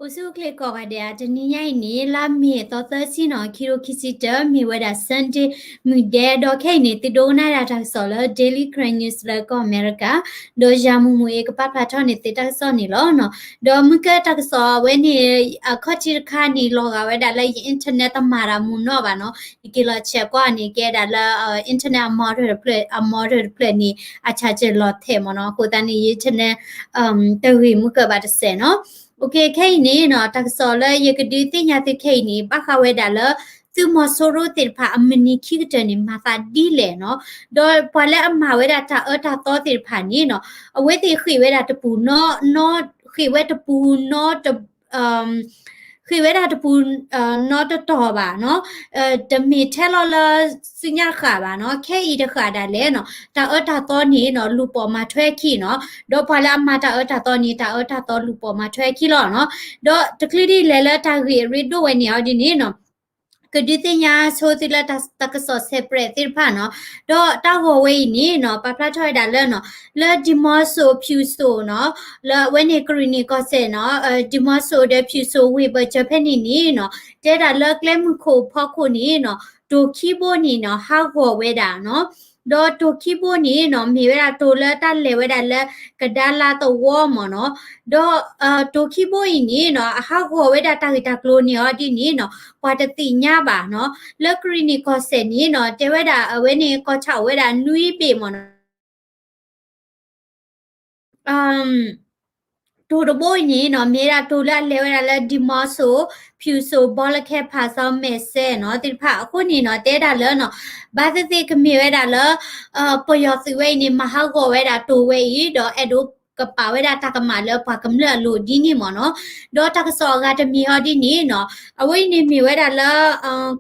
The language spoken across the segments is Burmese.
Osu kle koga de atani yai ni la mi to the si no kiro kisita mi weda Sunday mi de do kai ni ti do na da solo daily crane news la ko America do jamu mu ek pa pa ni ti ta so ni lo no do mu ka ta so we ni a kho chi kha ni lo ga weda la internet ta mara mu no ba no ki lo che ko ni ke da la internet model play ni a cha che lo the mo no ko ta ni internet te wi mu ka ba de se no Okay, kay ni no taksola yekadi tinya ti kay ni baka wedala tu mosoro tir pha amni khigta ni mata dile no do pale amma weda ta ta to tir pha ni no awe ti khi weda ta pu no khi weda pu no ta khi weda ta pu no ta to ba no ta mi thelo la sinya kha ba no kay i ta kha da le no ta to ni no lu po ma thwe khi no do pala ma ta to ni ta to lu po ma thwe khi lo no do takli le la ta ri do we ni audi ni no kedinya so tila ta so separate tir pha no do ta ho we ni no pa pla thoi da le no la dimoso phu so no la when ni krini ko se no dimoso de phu so we ba japan ni no te da la klem ko pho ko ni no to kibo ni no ha ho we da no do to kibo ni no mi we da to la ta le we da la kadala to wo mo no do to kibo ni no ha ho we da ta ta klo ni odi ni no ปกติญาบ่าเนาะแล้วกรณีก็เสนี้เนาะเจว่าดาเวนี่ก็เฉาเวดานุยเปหมอนอืมတူတဘိုးညီနော်မြေတာတူလက်လဲဝရလက်ဒီမဆိုဖြူဆိုဘောလခဲဖာဆောင်မဲဆဲနော်တိဖာအခုညီနော်တဲတာလဲနော်ဘာသတိကမြေဝတာလဲပယောစီဝဲညီမဟာကိုဝဲတာတူဝဲဤတော့အဲ့တို့กระเป๋าเวลาตากมาแล้วพากำเลือลูดีนี่หมอเนาะดอตากสอกาจะมีฮอดีนี่เนาะเอาไว้นี่มีเวลาละ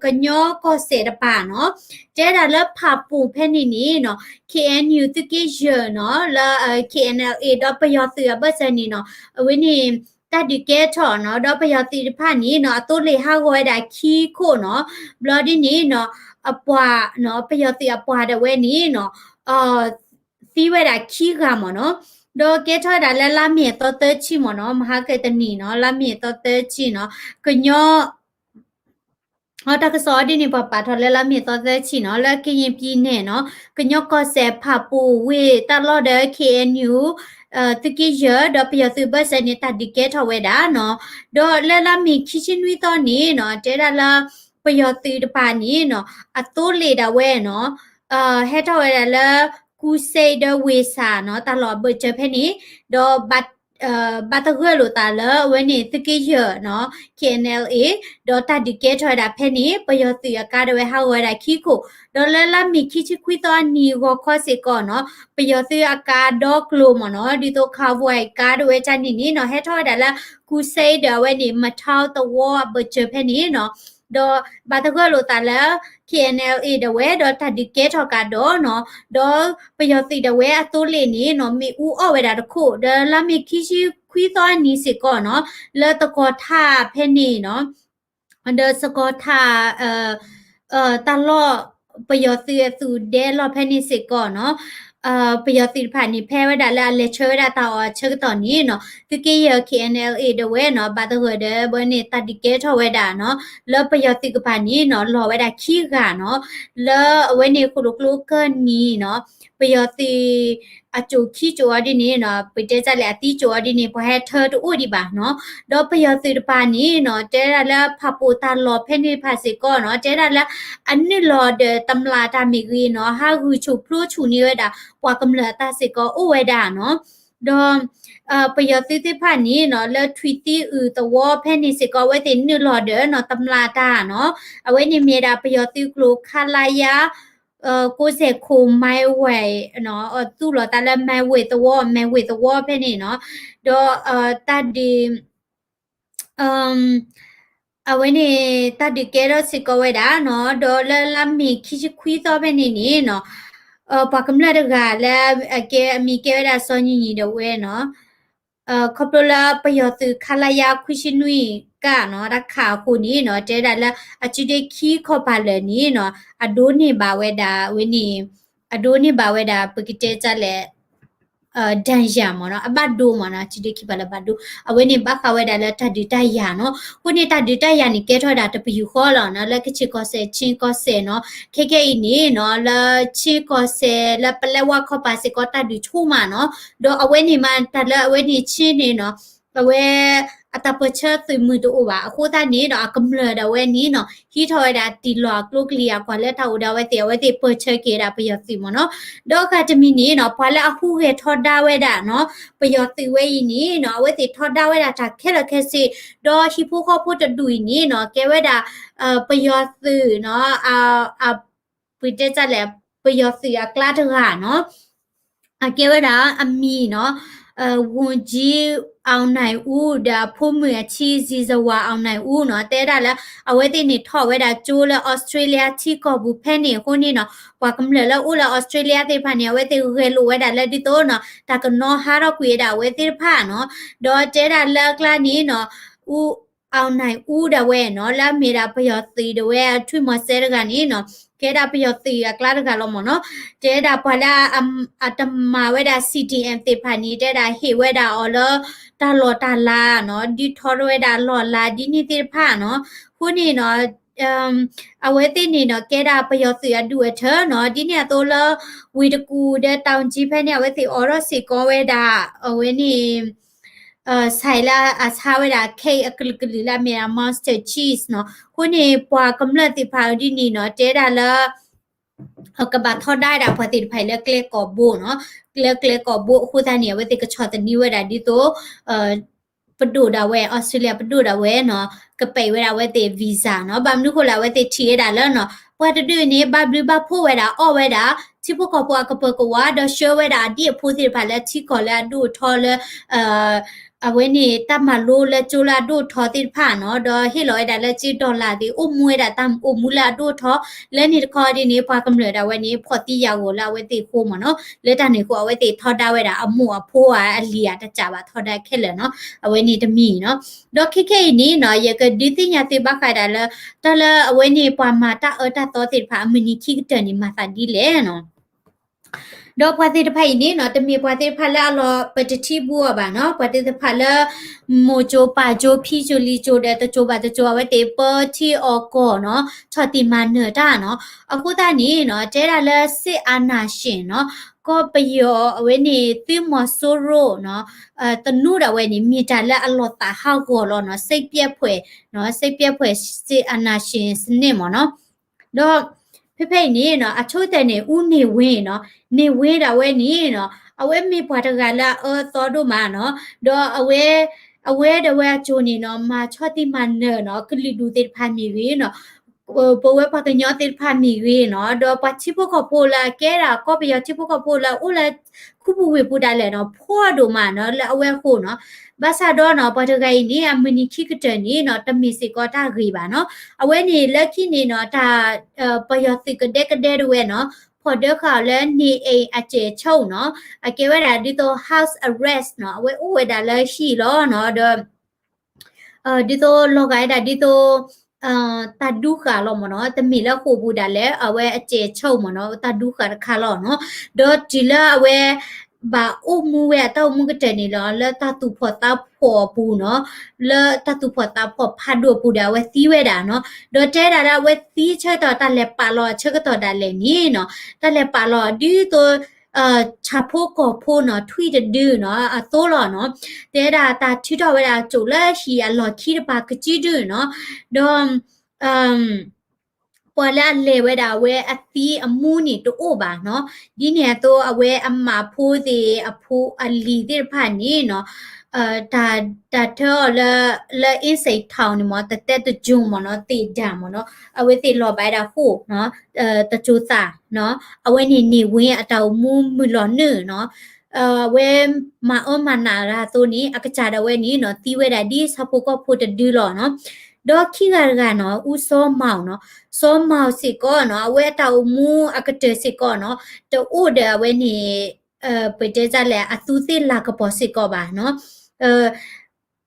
กะญอก็เสดปาเนาะเจดาละพาปูเพนี่เนาะ KNU ตะกี้เจเนาะละ KNLA ดอปยอเสือเบอร์ซนี่เนาะเอาไว้นี่ตาดิเกทอเนาะดอปยอติพานี่เนาะตัวเลหาก็ได้ขี้โคเนาะบลอดีนี่เนาะอปวาเนาะปยอติอปวาดเวนี่เนาะซีเวดาขี้กามเนาะโดเกทอดาละลาเมียตอเตชิมอเนาะมหาเกตนีเนาะลาเมียตอเตชิเนาะกะญอဟောတကစောဒီနေပပါထလဲလာမြေတော့တဲ့ချီနော်လက်ကရင်ပြည်နေနော်ကညော့ကောဆဲဖပူဝေတလော့တဲ့ KNU တကီရဒပယသူဘစနေတဒီကေထဝဲတာနော်ဒေါ်လဲလာမြေခချင်းဝီတော့နေနော်တဲရလာပယသူတပါနေနော်အတိုးလေတာဝဲနော်ဟဲထဝဲလာကူစေဒဝေစာနော်တလော့ဘချဖဲနေဒေါ်ဘတ်บัตรเหือลูตาเลเวนี่ตะกี้เยอะเนาะ KNLA ดอตัดดิเกทอยดาเพนี่ปยติอากาดเวหาเวดาขี้โคดอลละมีขี้ชิคุยตอนนี้ก็ข้อเสก่อนเนาะปยติอากาดอกลมเนาะดิโตคาไวกาดเวจันนี่เนาะให้ทอยดาละกูเซเดเวนี่มาเท่าตะวอเบเจเพนี่เนาะดอบัตรเหือลูตาเล KNLA ดเวดอตัดดิเกทอกาดอเนาะดอปยติดเวอตุเลนี่เนาะมีอูอเวดาตะโคดอละมีขี้ชิคุยตอนนี้สิก่อนเนาะแล้วตะกอท่าเพนนี่เนาะอันเดอร์สกอท่าตลอดประโยชน์เสียสู่เดลอเพนนี่สิก่อนเนาะประโยชน์สิผ่านนี่แพ้ไว้ได้แล้วเลเชอร์ได้ต่อเชื่อตอนนี้เนาะตะกี้KNLA เดเวเนาะบาตะหัวเดบนี่ตัดดิเกทไว้ได้เนาะแล้วประโยชน์สิผ่านนี้เนาะรอไว้ได้ขี้กาเนาะแล้วเว้นี่คุลุกลุกเกินนี้เนาะประโยชน์สิအကျိုခီချိုအဒီနေနော်ပတေကြလေအတီချိုအဒီနေဘဟဲထတူဥဒီပါနော်ဒေါ်ပယစီတပါနီနော်တဲရလာဖပူတာလောဖဲနေဖာစီကောနော်တဲရလာအနိလောဒတမလာတာမီဂီနော်ဟာဂူချိုပလိုချူနေရတာပွာကမလာတာစီကောဥဝဲတာနော်ဒေါ်ပယစီတပါနီနော်လဲထွီတီဥတဝဖဲနေစီကောဝဲတင်နိလောဒနော်တမလာတာနော်အဝဲနေမြေတာပယစီကလိုခလာယာကိုเสโคไม้ไหวเนาะตู้หรอตาละไม้ไหวตัวเพนี่เนาะดอตัดดิเอาไว้นี่ตัดดิเกโรสิกไว้ดาเนาะดอละมีคิดคุยต่อเพนี่เนาะปากำลังดกาแล้วแกมีเกวดาซอนี่ดเวเนาะขอบละประโยชน์คาลายาคุชินุยกะเนาะรักขาคู่นี้เนาะเจดาละอจิเดคีขอบาเลนี้เนาะอโดนี่บาเวดาเวนี่อโดนี่บาเวดาปกิเจจะแล ဒန်ရမနော်အဘတ်ဒိုမနော်ချီတခိပလဘတ်ဒိုအဝဲနေဘခဝဲဒါလက်တဒီတရနော်ခုနေတာဒီတရနေကဲထော်တာတပယူခေါ်လာနော်လက်ခချီကောဆဲချင်းကောဆဲနော်ခေခေအင်းနေနော်လချင်းကောဆဲလပလဲဝါခေါ်ပါစကောတဒီချူမနော်ဒေါ်အဝဲနေမှာတလအဝဲနေချင်းနေနော်အဝဲအတပချတ်သွမှုတို့ပါအခုတနေတော့ကမ္လဒဝဲနေနော်ဟီထော်တာတီလောကလုကလီယာကွာလက်ထောက်ဒါဝဲတေဝဲတေပချတ်ကေတာပယောစီမနော်ဒေါ်ကတမီနေနော်ဘာလဲအခုဟဲထော်ဒါဝဲတာနော်ပယောစီဝဲဤနေနော်ဝဲတေထော်ဒါဝဲတာတာခဲလခဲစီဒေါ်ဟီဖိုခေါဖို့တဒူဤနေနော်ကဲဝဲတာပယောစီနော်ပိတဲကြလဲပယောစီအကလာတကနော်အကဲဝဲတာအမီနော်ဝန်ကြီးအောင်နိုင်ဦးဒါဖိုးမြချီစီစဝါအောင်နိုင်ဦးเนาะတဲတာလဲအဝဲတိနေထော့ဝဲတာကျိုးလဲဩစတြေးလျချီကောဘူးဖဲနေခုနေเนาะပွားကမလဲလဲဦးလဲဩစတြေးလျတေဖာနေဝဲတေခဲလိုဝဲတာလဲဒီတော့เนาะတာကနော်ဟာတော့ကွေတာဝဲတေဖာเนาะတော့တဲတာလဲကလာနေเนาะဦးအောင်နိုင်ဦးတဝဲเนาะလာမေတာပယောတီတဝဲထွေမဆဲတကနေเนาะကဲတာပယောတီကလာတကလောမเนาะတဲတာဘလာအတမဝဲတာ CTM တေဖာနေတဲတာဟေဝဲတာအော်လောတာလော်တာလာเนาะဒီထော်ရဲတာလော်လာဒီနေတေဖာเนาะခုနေเนาะအဝဲတိနေเนาะကဲတာပယောစီအဒူအထเนาะဒီနေတော့လဝီတကူတဲ့တောင်ကြီးဖဲနေအဝဲတိအော်ရစီကောဝဲတာအဝဲနေဆိုင်လာအစားဝဲတာ K အကလကလီလာမြေ Monster Cheese เนาะခုနေပွာကမ္လတိဖာဒီနေเนาะတဲတာလာကဘာထော်ได้တာဖတ်တိဖိုင်လက်ကလကောဘိုเนาะကလကောဘိုခုတနေဝဲတိကချောတနီဝဲတာဒီတော့ပဒူဒါဝဲဩစတြေးလျပဒူဒါဝဲเนาะကပိဝဲတာဝဲတိဗီဇာเนาะဘာမနုခလာဝဲတိထီရတာလဲเนาะပွာတတူနေဘာဘလဘဖိုးဝဲတာအော်ဝဲတာချီဖို့ကပွားကပကဝါဒရှောဝဲတာဒီဖိုးတိဖာလက်ချီကောလာဒူထော်လဲအဝဲနေတမလိုလဲကျိုလာဒူထော်တိဖာเนาะဒေါ်ဟီလောဒါလက်ချီဒေါ်လာဒီအုံမွေတာတမ်အုံမူလာဒူထော်လဲနေခေါ်ဒီနေပွားကမလဲတာဝဲနေဖော်တိရကိုလာဝဲတိခိုးမเนาะလက်တနေကိုအဝဲတိထော်တာဝဲတာအမှုအဖိုးအလီယာတကြပါထော်တာခက်လဲเนาะအဝဲနေတမီเนาะဒေါ်ခိခိနေเนาะရကဒီတိညာတိဘခါဒါလဲတလဲအဝဲနေပွားမာတာအတာတော်တိဖာအမနီခိကတနေမာသာဒီလဲเนาะဒေါ်ပွားတိတဖိုင်နေเนาะတမီပွားတိဖာလာလောပတတိဘူဘာเนาะပွားတိဖာလာမိုချိုပါချိုဖီချိုလီချိုတဲ့တချိုပါတချိုဝဲတေပတီအောကောเนาะချော်တိမနေတာเนาะအခုတနေเนาะတဲတာလဲစစ်အာနာရှင်เนาะก็ไปยอเอาไว้นี่ติมอโซโรเนาะตะนูดเอาไว้นี่มีจัละอลอตาฮาวก็ลอเนาะစိတ်ပြက်ဖွယ်เนาะစိတ်ပြက်ဖွယ်စစ်အာနာရှင်စနစ်မเนาะတော့ဖေနေเนาะအချို့တဲ့နေဦးနေဝင်းเนาะနေဝင်းတာဝဲနေเนาะအဝဲမေပွားတကလာသောတို့မှာเนาะတော့အဝဲတဝဲချိုနေเนาะမာချောတိမနเนาะကလီဒူတေဖာမီဝေเนาะပဝဲပကညောတေဖာမီဝေเนาะတော့ပချိဖို့ကပိုလာကဲတာကောပယချိဖို့ကပိုလာဦးလာခုပူဝေပူတာလဲเนาะဖောတို့မှာเนาะလဲအဝဲခို့เนาะဘာသာတော့เนาะပတကൈนี่အမနီခိကတนี่เนาะတမီစီကောတာဂီပါเนาะအဝဲนี่လက်ခိนี่เนาะဒါပယတိကတဲ့ကတဲ့ဝဲเนาะพอเด้อข่าวแล้วนี่เองอาเจเช่าเนาะอาเกว่าดิโต house arrest เนาะเว้ยโอ้เวดาเลยชีล้อเนาะเด้อดิโตโลกายดาดิโตตาดูขาล้อมเนาะแต่มีแล้วโคบูดาแล้วเอาไว้อาเจเช่าเนาะตาดูขาคาล้อเนาะเด้อจิละเอาไว้บาอุมูเวตาอุมูกะเจนี่ล้อแล้วตาตุพอตาพอปูเนาะแล้วตาตุพอตาพอพาดูปูดาเว้ซีเวดาเนาะเด้อเจดาเว้ซีเชตอตาเลปาล้อเชกตอดาเลนี่เนาะตาเลปาล้อดิโตชาโพกอโพเนาะทวีตดื้อเนาะโตหล่อเนาะแต่ดาตาทิดอเวลาจุละชีอะหล่อขี้ปากจิดื้อเนาะดอมปอละเลเวดาเวอตีอมูนี่โตโอบาเนาะဒီเนี่ยโตอเวอมมาโพติอโพอลีติผานี่เนาะဒါတော့လဲအင်းစိတ်ထောင်နေမတက်တဂျုံမနော်တေဒံမနော်အဝဲတေလော်ပိုင်တာဟုနော်တချိုစာနော်အဝဲနေဝင်းအတောင်မူလော်နနော်ဝဲမအောမနာရာတိုနီအကကြတဲ့ဝဲနီနော်တီးဝဲတာဒီစဖို့ကဖို့တဒီလော်နော်ဒေါ်ခိကနော်ဦးစောမောင်နော်စောမောင်စီကောနော်အဝဲတောင်မူအကတဲစီကောနော်တူတဲ့ဝဲနေပတေကြလဲအသူတိလာကပေါ်စီကောပါနော်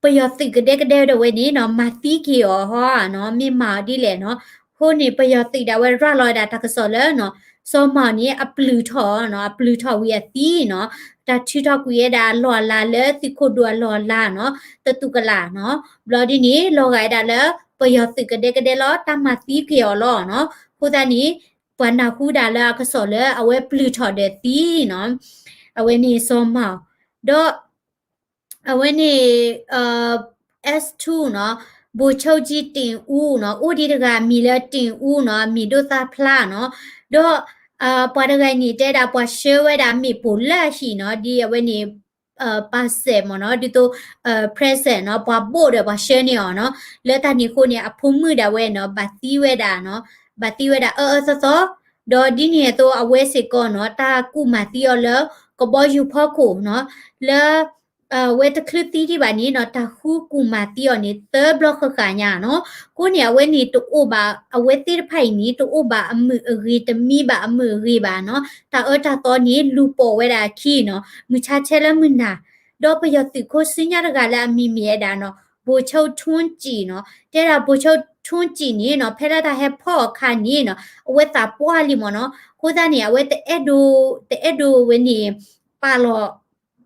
ပယတိကတဲ့တဲ့ဝဲနေနော်မတိကီရောဟောနော်မြမဒီလေနော်ဟိုနေပယတိဒါဝဲရလော်ဒါတကဆော်လဲနော် so ma ni a plu tho no a plu tho we ti no ta chi tho ku ye da lo la le ti ko do lo la no ta tu ka la no blo di ni lo ga da le pa yo ti ka de lo ta ma ti ke yo lo no ko da ni pa na ku da la ka so le a we plu tho de ti no a we ni so ma do a we ni S2 เนาะဘူချုပ်ကြီးတင်ဦးเนาะဦးဒီတကမီလဲတင်ဦးเนาะမီတို့သားဖလားเนาะတော့ပွားတကယ်နေတဲ့တာပွားရှဲဝဲတာမီပူလက်ရှိเนาะဒီအဝဲနေပါစဲမနော်ဒီတော့present เนาะပွားပို့တယ်ပွားရှဲနေအောင်เนาะလက်တနီခုနေအဖုံးမှုတာဝဲเนาะဘာတီးဝဲတာเนาะဘာတီးဝဲတာစောတော့ဒီနေတော့အဝဲစစ်ကောเนาะတာကုမတီရောလကဘောယူဖို့ကိုเนาะလဲเวทคลิปที่บานี้เนาะตาคู่กูมาติอนี่เตอร์บล็อกกะญาเนาะกูเนี่ยเวนี่ตุโอบาเวติไผนี่ตุโอบาอมือรีตมีบาอมือรีบาเนาะตาตาตอนนี้ลูโปเวดาขี้เนาะมือชาเชละมึนน่ะดอปยอติโคสิญญาตะกะละมีเมียดาเนาะบูเชาทุนจีเนาะเตระบูเชาทุนจีนี่เนาะเพละตาเฮพ่อคานี่เนาะเวตาปัวลิมเนาะกูตาเนี่ยเวตเอดูเวนี่ปาโล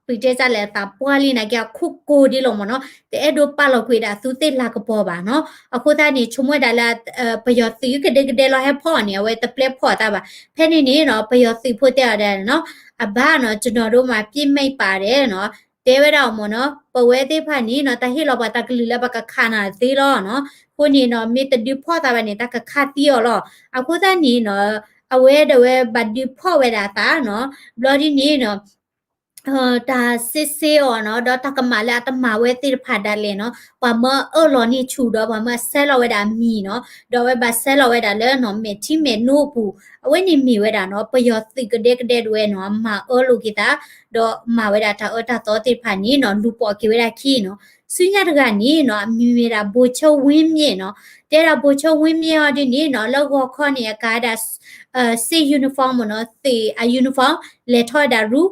ปีเจจะแลตาปัวลีนะแกคุกกูดิลงมเนาะแต่เอดูปาลกุยดาสุเตลากปอบาเนาะอะโคตานี่ชมวยดาละประโยชน์สิกะเดลอให้พ่อเนี่ยไว้ตะเปลพ่อตาบาแพ่นี่เนาะประโยชน์สิพูดแต่ได้เนาะอะบ้าเนาะจนเรามาပြစ်မိတ်ပါတယ်เนาะเตวดามเนาะปเวติผานี่เนาะตาฮิลอบาตากลีละบากะคานาติลอเนาะคนนี่เนาะมีตะดิพ่อตาบานี่ตากะคาติอลออะโคตานี่เนาะအဝဲတဝဲบัดดิพ่อเวดาตาเนาะบลอดีนี่เนาะตาซิเซอเนาะดอตากะมาละตะมาเวติผาดาเลเนาะปามลอนี่ชูดอปามเซลอเวดามีเนาะดอเวบาเซลอเวดาเลเนาะเมทิเมโนปูအဝဲနေมีเวดาเนาะปยอติกะเดกะเดด้วยเนาะมาลูกิตาดอมาเวดาตาตาตอติผานี่เนาะลูปอกิเวดาขี้เนาะสุญญาตะกะนี่เนาะมีเวดาโบชววินเมเนาะเตระโบชววินเมอดินี่เนาะแล้วก็ข้อเนี่ยกาดาซียูนิฟอร์มเนาะตียูนิฟอร์มเลทอดารู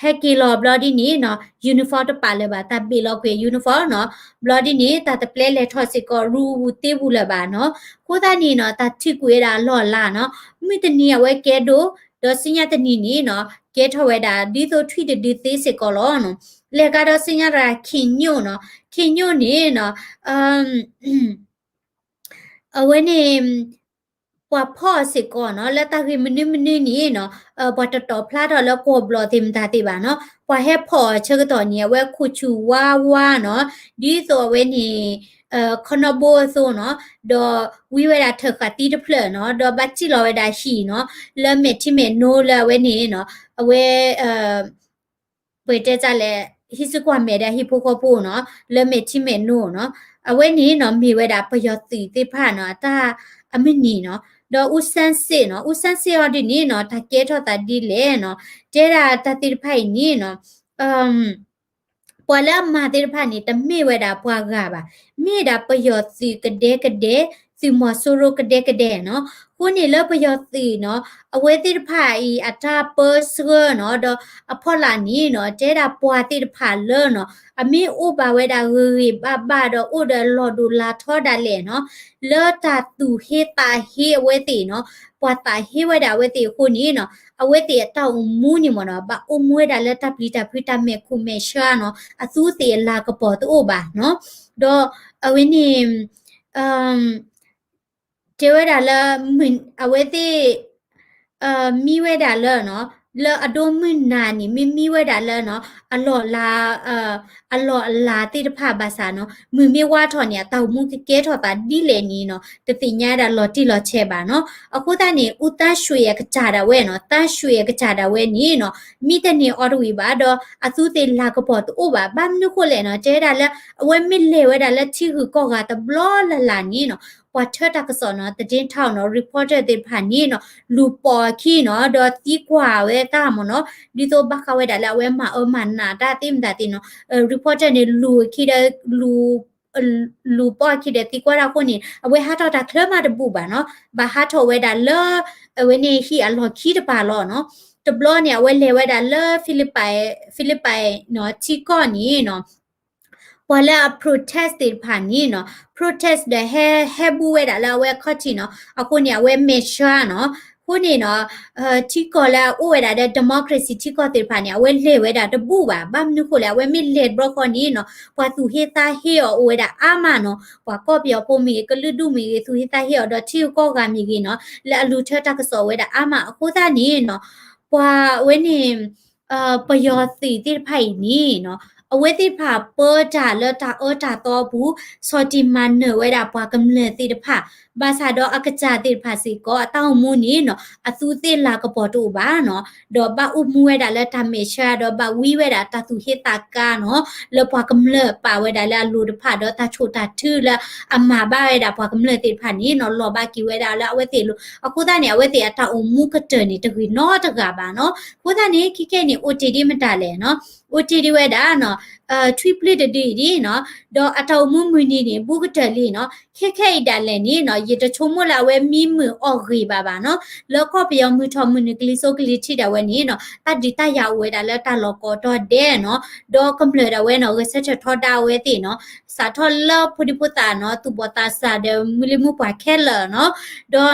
ဟက်ကီလောဘလဒီနီနော်ယူနီဖောင်းတပါလေပါတပီလောက်ခွေယူနီဖောင်းနော်ဘလဒီနီတတပလဲလေထော့စစ်ကောရူတေဘူးလေပါနော်ကိုသားနီနော်တတိကွေးတာလော့လာနော်မိတနီဝဲကဲဒိုဒေါ်စညာတနီနီနော်ကဲထော်ဝဲတာဒီသိုထွိတဒီသေးစစ်ကောလောနော်လေကတော့စညာရာခင်ညို့နော်ခင်ညို့နေနော်အဝဲနေပွာพ่อสิก่อนเนาะแล้วตาคือมันนี่นี่เนาะปอตอพลาดแล้วก็บลอติมตาติบาเนาะปอให้พ่อเชกตอนเนี้ยเวคุชูว่าเนาะดีตัวเวนี่คอนโบโซเนาะดอวิเวดาเถกะตีตะเพลเนาะดอบัดจิลอเวดาชีเนาะแล้วเมทิเมโนแล้วเวนี่เนาะเวเปิดใจจะแลฮิสกว่าเมดาฮิโปโคโปเนาะแล้วเมทิเมโนเนาะเวนี่เนาะมีเวดาประโยชน์สิติพาเนาะตาอเมนี่เนาะดออุสันเซเนาะอุสันเซอดินี่เนาะตะเกทอตาดิเลเนาะเจราตะติไผนี่เนาะปวละมาติไผนี่ตะเมเวดาปวากะบาเมดาประโยชน์สิกะเดสิมอโซโรกะเดเนาะကိုနေလပယောတိနော်အဝဲတိတဖာဤအတာပစရနော်တော့အဖော်လာနီနော်တဲတာပွာတိတဖာလောနော်အမေဥပါဝဲတာရီဘတော့ဥဒလော်ဒူလာထောဒါလေနော်လောတာတူဟေတာဟေဝဲတိနော်ပွာတာဟေဝဲတာဝဲတိကိုနီနော်အဝဲတိအတောက်မူးနီမနော်ဘာအမွေးတာလက်တပ်ပလီတာဖိတာမေခုမေရှာနော်အသူတေလာကပေါ်တူပါနော်တော့အဝင်းနီเจวดาละมึนอเวติมีเวดาละเนาะละอดมึนนานี่มีเวดาละเนาะอลอลาอลอลาติตภาภาษาเนาะมือมีว่าถอเนี่ยเตามุกเกถอตาดิเลนี่เนาะตติญาดาลอติลอเชบาเนาะအခုတนี่อุตช่วยกะจาดาเวเนาะตาช่วยกะจาดาเวนี่เนาะมีแต่นี่ออดวีบาดออสุติลากะปอตุบาบามนุโคเลเนาะเจดาละอเวมิเลเวดาละทิหือก็กะตะบลอละนี่เนาะว่าเธอตากสอนเนาะตะดินเท่าเนาะรีพอร์เตอร์ติผ่านนี่เนาะลูปอขี้เนาะดอติกว่าเวตามเนาะดิโตบักเวดาละเวมามันนาตาติมตาติเนาะรีพอร์เตอร์นี่ลูขี้ดลูปอขี้เดติกว่าราคนนี่เวหาตอตาเคลมาดบุบาเนาะบาหาโทเวดาเลเวนี่ขี้อลอขี้ตะปาลอเนาะตะบลอเนี่ยเวเลเวดาเลฟิลิปไปเนาะที่ก่อนนี้เนาะพอแล้ว protest ติดผ่านนี่เนาะ protest เดแฮบูเวดาแล้วเวคอติเนาะอะคนเนี่ยเวเมชาเนาะค ခုနေနော်တီကောလာဥဝဲတာတဲ့ democracy တီကောတေဖာနေအဝဲလေဝဲတာတပူပါဘာမနုခိုလာဝဲမိလေဘရခေါနီနော်ပွာသူဟေတာဟေရောဥဝဲတာအာမနော်ပွာကော့ပြောပုံမီကလူဒုမီသူဟေတာဟေရောတော့တီကောကမီကြီးနော်လဲအလူထတာကစောဝဲတာအာမအခုသားနေနော်ပွာဝဲနေပယောစီတိဖိုင်နီနော်အဝဲတိဖာပေါ်တာလတာအောတာတော့ဘူးစောတီမန်နဝဲတာပွာကမ္လတိတဖာဘာသာတော့အကကြတိဖာစီကောအတောင်မူနီနော်အသူတိလာကပေါ်တူပါနော်တော့ဘာဥမူဝဲတာလက်တမေရှာတော့ဘာဝီဝဲတာတသူဟေတာကာနော်လပွာကမ္လပါဝဲတာလာလူတဖာတော့တချိုတာထူလာအမဘာဝဲတာပွာကမ္လတိဖာနီနော်လောဘကီဝဲတာလာအဝဲတိလို့အခုသားနေအဝဲတိအတောင်မူကတနေတကွေနော်တကပါနော်ခုသားနေခိခဲနေ OTD မတလဲနော် OTD ဝဲတာနော်triplet ဒီနော်တော့အတောင်မူမူနီနေဘူးကတလီနော်ခဲတာလဲနေနော်ရေတချုံမလာဝဲမီမူအော်ဂီပါနော်လောကပြောမှုထမှုနကလီဆိုကလီထိတာဝဲနေနော်တဒီတရဝဲတာလဲတလောကောတော့တဲ့နော်တော့ကမ္ပလတာဝဲနော်ရဆက်ထောတာဝဲတိနော်စာထောလဖုဒီပူတာနော်သူဘတာစာဒမူလီမူပါခဲလနော်တော့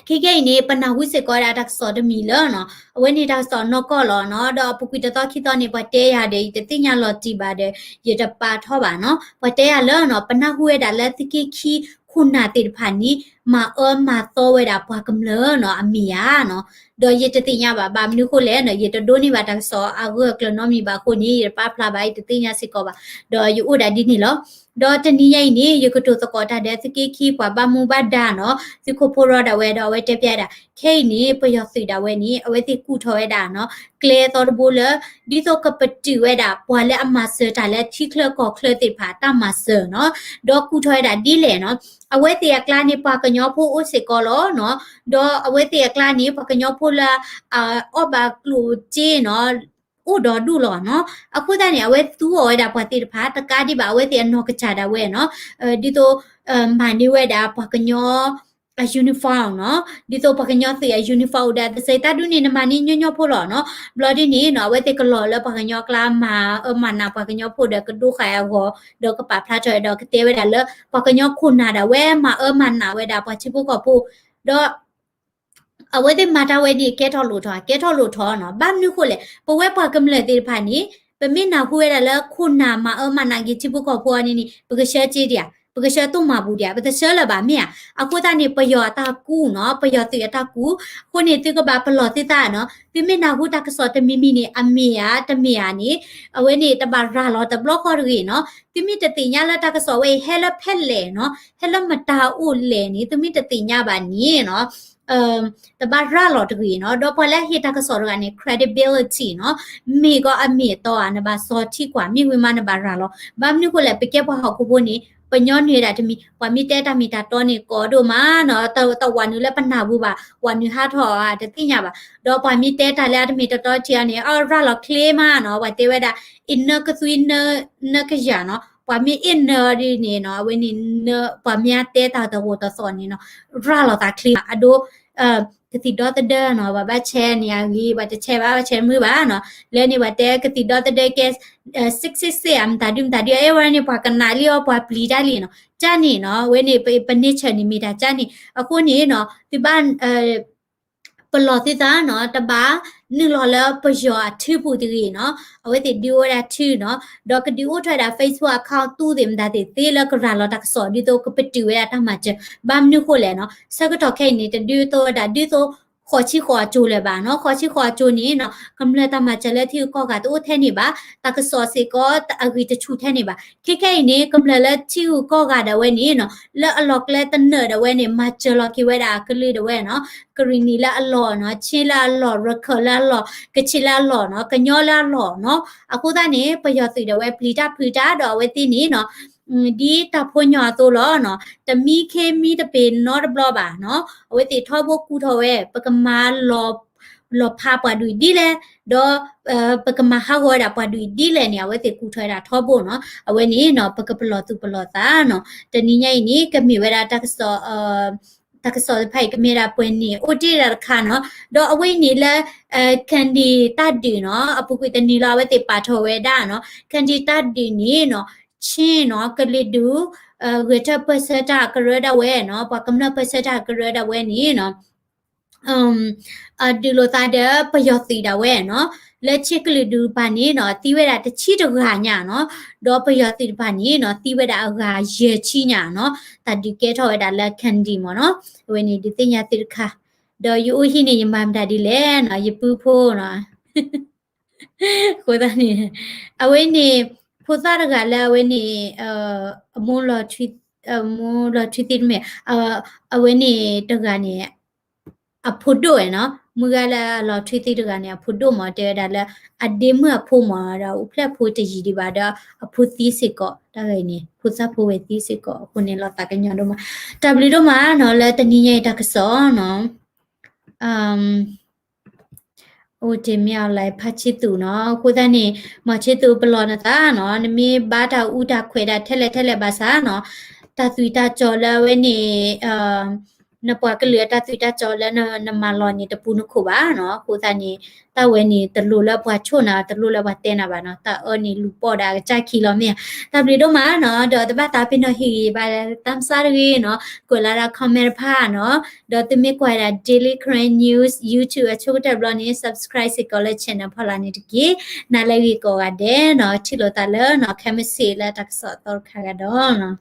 ခိနေပနာဝိစေကောရာတက်စောဒမီလနော်အဝဲနေတာစောနော့ကောလောနော်တော့ပုကွီတတော်ခိတော်နေပတဲရတယ်တတိညာလောကြည့်ပါတယ်ရတပါထောပါနော်ပတဲရလောနော်ပနာဟွေတာလက်တိခိခုနာတိဖာနီမာမာသောဝဲတာဘွာကမလနော်အမီယာနော်တော့ရတတိညာပါဘာမနုခိုလဲနော်ရတဒိုနေပါတက်စောအဝဲကလနော်မီပါခုနေရပါဖလာပါတတိညာစစ်ကောပါတော့ယူဥဒါဒီနီလောတော့တနီးရိုက်နေရကတိုသကောတာတဲ့စကေခီပွားပါမူပါဒါနော်စခိုဖိုရောဒါဝဲတော့ဝဲတက်ပြတာခိနေပယောစီတာဝဲနေအဝဲတိကုထောဝဲတာနော်ကလေတော်ဘူလဒီတော့ကပတီဝဲတာပွာလဲအမဆာတာလဲချီခလကောခလတိဖာတမဆာနော်တော့ကုထောဝဲတာဒီလေနော်အဝဲတိကလာနေပါကညောဖိုးအိုစေကောလောနော်တော့အဝဲတိကလာနေပါကညောဖိုးလာအော်ဘာကလူဂျေနော်ဥတော်ဒူလောနော်အခုတည်းနေအဝဲသူ့ဝဲတာပွားတိတဖာတကားဒီပါအဝဲတိအနောကချတာဝဲနော်ဒီတော့မန်ဒီဝဲတာပွားကညောuniform နော်ဒီတော့ပကညောစီuniform ဒါစေတာဒုနေနမနီညညဖို့လောနော်ဘလော်ဒီနေနော်ဝဲတေကလောလပကညောကလာမာမနာပကညောဖို့တဲ့ကဒုခါယောဒေါကပါဖလာချေဒေါကတေဝဲဒါလပကညောခုနာဒါဝဲမမနာဝဲဒါပချပုကဖို့တော့အဝဲတေမာတာဝဲဒီကဲထော်လို့ထော်နော်ဘာမျိုးခိုလေပဝဲပကမလဲတေဖာနီပမင်းနာဟွေရလခုနာမနာကြီးချပုကဖို့နီပကရှဲကြီးတဲ့ပကရှတုမာဘူးတဲ့ပတရှဲလပါမြအခုတနေပယောတာကူနော်ပယောတိတာကူခုနေတိကဘာပလောတိတာနော်ပြမနာဟုတကစောတမီမီနေအမေယာတမေယာနေအဝဲနေတပါရာလောတဘလော့ခေါ်ရီနော်ပြမတတိညာလာတကစောဝဲဟဲလဖက်လေနော်ဟဲလမတာဦးလေနေတမီတတိညာပါနေနော်တဘာရလောတကြီးနော်တော့ပလဲဟိတကစောရကနေ credibility နော်မိကအမေတော့အနဘာစောတိကွာမိဝိမနဘာရလောဘာမျိုးကိုလည်းပကဲဘဟခုဖို့နေပညောနေတာတမီဝါမီတဲတာမီတာတော့နေကောတို့မနော်တော့ဝါနူလည်းပနာဘူးပါဝါနူဟာထောတတိညာပါတော့ဝါမီတဲတာလည်းတမီတော့ချီနေအော်ရလော claim နော်ဝါတေဝဒါ inner ကသွင်းနကရနော်ပမီ inner ဒီနေနော်ဝင်းနေပမီတဲတာတော့တော့စောနေနော်ရလောတာ claim အဒိုကတိတော့တဲ့နော်ဘာချဲနေရကြီးဘာချဲဘာချဲมือပါနော်လဲနေဘာတဲကတိတော့တဲ့ကဲ66am tadi ay warni pa kanali o pa plida li no chani no we ni pe ni chani mi da chani aku ni no ti ban ပလောတိတာနော်တပါနလောလပယောအထူပူတီနော်အဝဲတိဒီဝရထူနော်ဒေါကဒီအိုထတာ Facebook account တူတယ်မဒါတေတေလကရလောတက်စောဒီတော့ကပတီဝရတမချဘမ်နုခိုလေနော်စကတော့ခဲနေတဲ့ဒီတော့ဒါဒီတော့ခေါ်ချီခေါ်ကျိုးလေပါနော်ခေါ်ချီခေါ်ကျိုးနေနော်ကမ္လတာမချလဲတီကောကတော့ထဲနေပါတကစောစီကောအဂီတချူထဲနေပါခိခဲနေကမ္လလက်ချီကောကတဲ့ဝဲနေနော်လဲအလော့ကလဲတနေတဲ့ဝဲနေမချလော်ကီဝဲတာကလေးတဲ့ဝဲနော်ကရီနီလာအလော်နော်ချီလာလော်ရခလာလော်ကချီလာလော်နော်ကညောလာလော်နော်အခုသားနေပယောစီတဲ့ဝဲပလီတာတော့ဝဲတီနေနော်ဒီတဖွညောတိုလောနော်တမီခေမီတပေနော်ဘလောပါနော်အဝဲတိထောဘကူထောဝဲပကမာလောဖာပွားဒူဒီလေတော့ပကမာဟာဝရပွားဒူဒီလေနေအဝဲတိကူထွဲတာထောဖို့နော်အဝဲနေနော်ပကပလောသူပလောတာနော်တနည်းညိုင်နေကမီဝဲတာတက်စောတကစောဖိုက်ကမေရာပွင့်နေအိုတီရခါနော်တော့အဝိနေလဲကန်ဒီတတ်ဒီနော်အပုကွေတနီလာဝဲတိပါထောဝဲတာနော်ကန်ဒီတတ်ဒီနေနော်ချင်းနော်ကလီဒူဝေတာပစတာကရဒဝဲနော်ပကမနပစတာကရဒဝဲနေနော် ဒီလိုသားတဲ့ပယောတီတာဝဲနော်လက်ချစ်ကလေးဒူပါနေနော်တီးဝဲတာတချီတခါညာနော်တော့ပယောတီပါနေနော်တီးဝဲတာအခါရေချီညာနော်တဒီကဲထော်ဝဲတာလက်ခန်ဒီမနော်ဝဲနေဒီတင်ညာတိခါတော့ယူဟိနေယမမ်တာဒီလေနော်ယပူဖို့နော်ကိုသားနေအဝဲနေဖိုသားတကလည်းအဝဲနေအမွန်လော်ချီတိမေအဝဲနေတကနေအဖို့တော့နော်မူကလည်းလော်ထွေးတိတကနေအဖို့တော့မတဲဒါလည်းအဒေမအဖို့မှာတော့ဖလက်ဖို့တကြီးဒီပါတော့အဖို့သီးစစ်ကောဒါလည်းနေဖို့စဖို့ဝဲသီးစစ်ကောခုနေလော်တာကညတော့မှာတဘလီတော့မှာနော်လဲတနည်းရဲ့တကစောနော်โอเดမြောက်လိုက်ဖတ်ချစ်သူနော်ကိုသားနေမချစ်သူဘလောနတာနော်နမေဘာတာဥတာခွေတာထက်လက်ပါစားနော်တသွီတာကြော်လဲဝဲနေနပွားကလေးတသွီတာကြော်လဲနမလောနေတပူနခုပါနော်ကိုသားနေတဝဲနေတလူလဲပွားချုံနာတလူလဲပွားတဲနာပါနော်တအော်နေလူပေါ်တာကြိုက်ခီလောမြတပလီတော့မှာနော်တော့တပတ်တာပင်တော့ဟီပါတမ်စားရီနော်ကိုလာရာကမရဖာနော်တော့တမေကွာရာ daily current news YouTube အချို့တက်ဘလော့နေ subscribe စကောလဲ channel ဖလာနေတကြီးနားလေးကိုကတဲ့နော်ချီလို့တလဲနော် chemistry လဲတက်ဆော့တော့ခါကတော့နော်